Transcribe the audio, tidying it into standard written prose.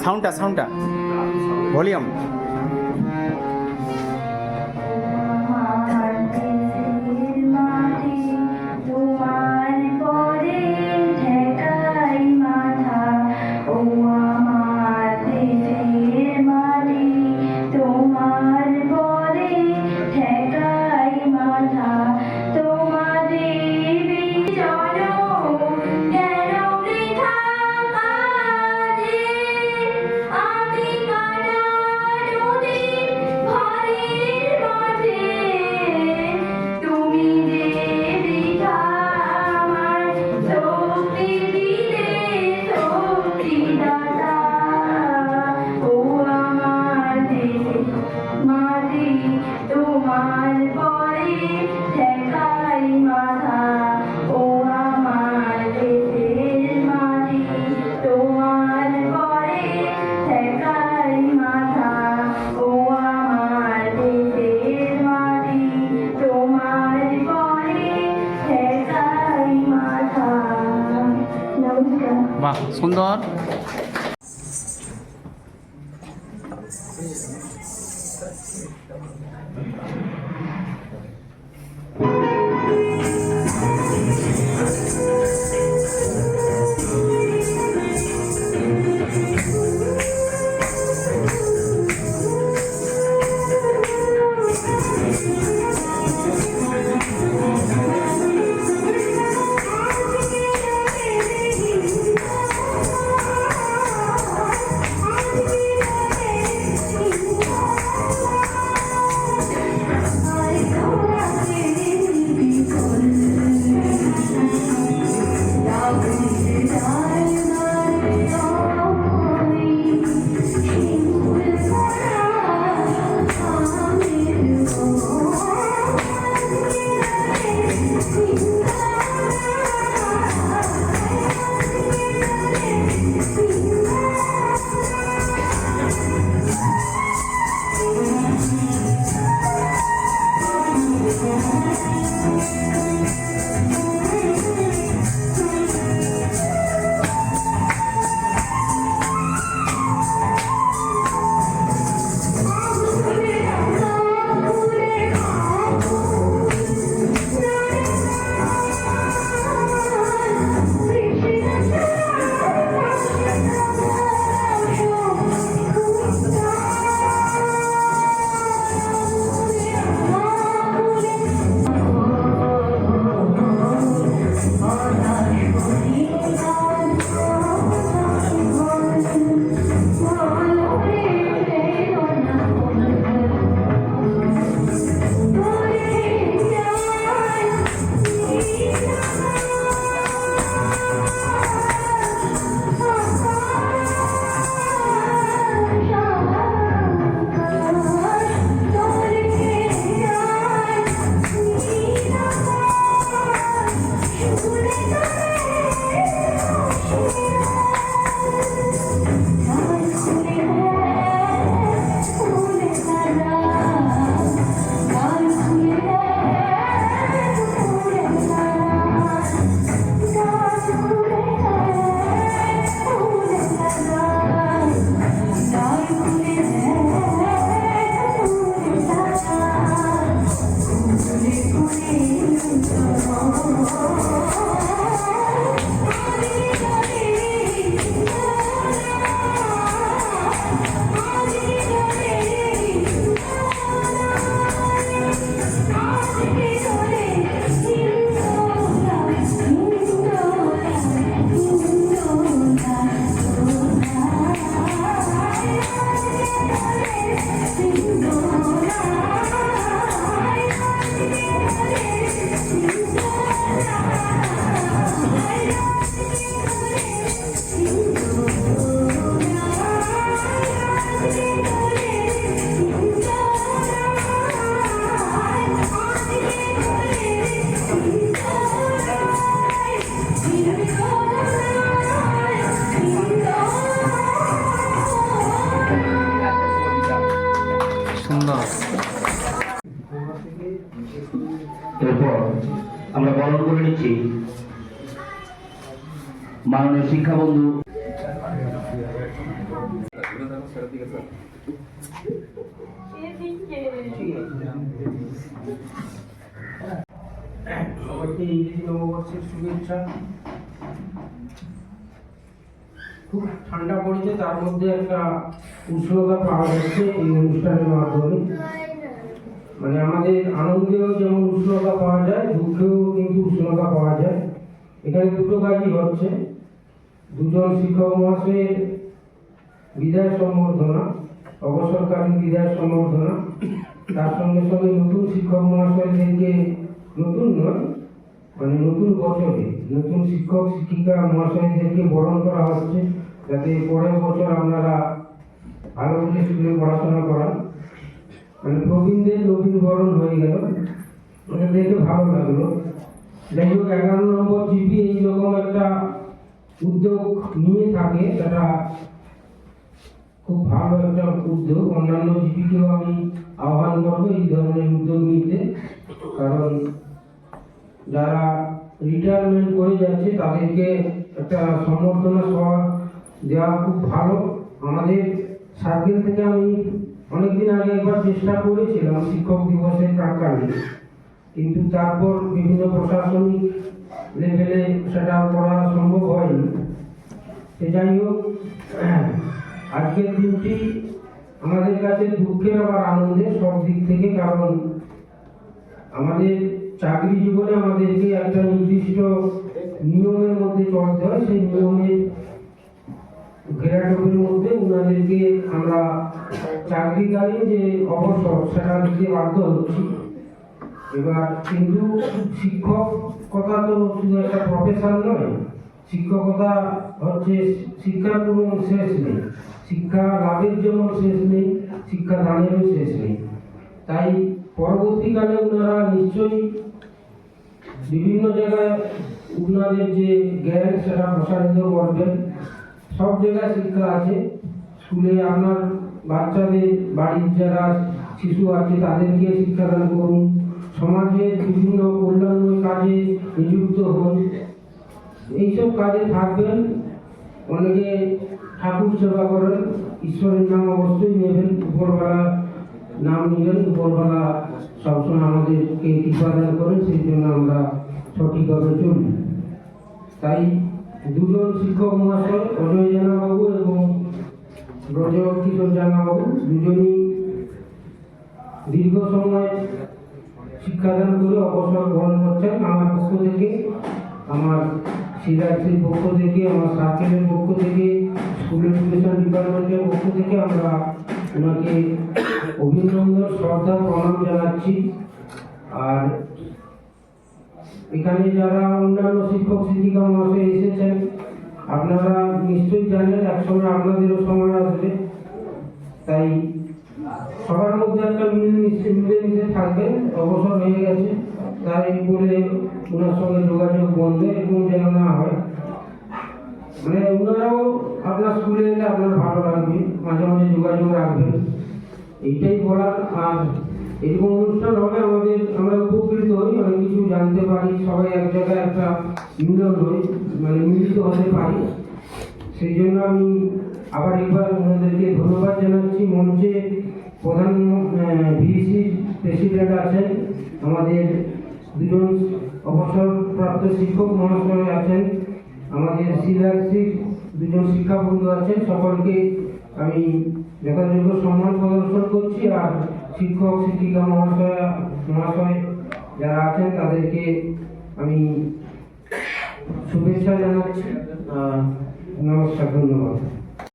সাউন্ডটা ভলিউম। বাহ, সুন্দর। এরপর আমরা বরণ করে নিচ্ছি মাননীয় শিক্ষাবন্ধু সবাইকে ইংরেজি নববর্ষের শুভেচ্ছা। খুব ঠান্ডা পড়েছে, তার মধ্যে একটা উষ্ণতা পাওয়া যাচ্ছে এই অনুষ্ঠানের মাধ্যমে। মানে আমাদের আনন্দেও যেমন উষ্ণতা পাওয়া যায়, দুঃখেও কিন্তু উষ্ণতা পাওয়া যায়। এখানে দুটো কাজই হচ্ছে, দুজন শিক্ষক মহাশয়ের বিদায় সম্বর্ধনা, অবসরকালীন বিদায় সম্বর্ধনা, তার সঙ্গে সঙ্গে নতুন শিক্ষক মহাশয়দেরকে, নতুন নয় মানে নতুন বছরে নতুন শিক্ষক শিক্ষিকা মহাশয়দেরকে বরণ করা হচ্ছে, যাতে পরের বছর আপনারা ভালো করে স্কুলে পড়াশোনা করান। মানে প্রবীণদের নতুন বরণ হয়ে গেল, এটা দেখে ভালো লাগলো। যাই হোক, 11 নম্বর জিপি এইরকম একটা উদ্যোগ নিয়ে থাকে, সেটা খুব ভালো একটা উদ্যোগ। অন্যান্য জিপিকেও আমি আহ্বান করবো এই ধরনের উদ্যোগ নিতে, কারণ যারা রিটায়ারমেন্ট করে যাচ্ছে তাদেরকে একটা সম্বর্ধনা সভা দেওয়া খুব ভালো। আমাদের সার্কেল থেকে আমি অনেকদিন আগে একবার চেষ্টা করেছিলাম শিক্ষক দিবসের প্রাক্কালে, কিন্তু তারপর বিভিন্ন প্রশাসনিক লেভেলে সেটা করা সম্ভব হয়নি। যাই হোক, আজকের দিনটি আমাদের কাছে দুঃখের আবার আনন্দের সব দিক থেকে, কারণ আমাদের চাকরি জীবনে আমাদেরকে একটা নির্দিষ্ট নিয়মের মধ্যে চলতে হয়। সেই নিয়মের ঘেরাটোপের মধ্যে ওনাদেরকে আমরা চাকরিকালীন যে অবসর সেটা দিতে বাধ্য হচ্ছি। এবার কিন্তু শিক্ষকতা তো শুধু একটা প্রফেশন নয়, শিক্ষকতা হচ্ছে শিক্ষার কোনো শেষ নেই, শিক্ষা লাভের যেমন শেষ নেই, শিক্ষা দানেরও শেষ নেই। তাই পরবর্তীকালে ওনারা নিশ্চয়ই বিভিন্ন জায়গায় ওনাদের যে জ্ঞান সেটা প্রসারিত করবেন। সব জায়গায় শিক্ষা আছে, স্কুলে আপনার বাচ্চাদের, বাড়ির যারা শিশু আছে তাদেরকে শিক্ষাদান করুন, সমাজের বিভিন্ন কল্যাণময় কাজে নিযুক্ত হন, এইসব কাজে থাকবেন। অনেকে ঠাকুর সেবা করেন, ঈশ্বরের নাম অবশ্যই নেবেন, উপরবেলা নাম নিবেন, উপরবেলা সবসময় আমাদেরকে কৃপাদান করেন, সেই জন্য আমরা সঠিকভাবে চলি। তাই দুজন শিক্ষক মহাশয়, অজয় জানাবাবু এবং ব্রজ কিশোর জানাবাবু, দুজনই দীর্ঘ সময় শিক্ষাদান করে অবসর গ্রহণ করছেন। আমার পক্ষ থেকে, আমার সিআরসির পক্ষ থেকে, আমার সার্কেলের পক্ষ থেকে, স্কুল এডুকেশন ডিপার্টমেন্টের পক্ষ থেকে আমরা ওনাকে অভিনন্দন, শ্রদ্ধা, প্রণাম জানাচ্ছি। আর এখানে যারা অন্যান্য শিক্ষক শিক্ষিকা মহাশয় এসেছেন, আপনারা নিশ্চয়ই জানেন একসময় আপনাদেরও সময় আসবে। তাই সবার মধ্যে একটা মিলেমিশে থাকবেন। অবসর হয়ে গেছে, তাই বলে ওনার সঙ্গে যোগাযোগ বন্ধ এরকম যেন না হয়। মানে ওনারাও আপনার স্কুলে এলে আপনার ভালো লাগবে, মাঝে মাঝে যোগাযোগ রাখবেন, এইটাই বলার। আর এরকম অনুষ্ঠান হবে আমাদের, আমরা উপকৃত হই, অনেক কিছু জানতে পারি, সবাই এক জায়গায় একটা মিলন হই, মানে মিলিত হতে পারি। সেই জন্য আমি আবার একবার ওনাদেরকে ধন্যবাদ জানাচ্ছি। মঞ্চে প্রধান ভিসি প্রেসিডেন্ট আছেন, আমাদের দুজন অবসরপ্রাপ্ত শিক্ষক মহাশয় আছেন, আমাদের সিআরসি দুজন শিক্ষাবন্ধু আছেন। সকলকে আমি যথাযোগ্য সম্মান প্রদর্শন করছি। আর শিক্ষক শিক্ষিকা মহাশয় যারা আছেন তাদেরকে আমি শুভেচ্ছা জানাচ্ছি। নমস্কার, ধন্যবাদ।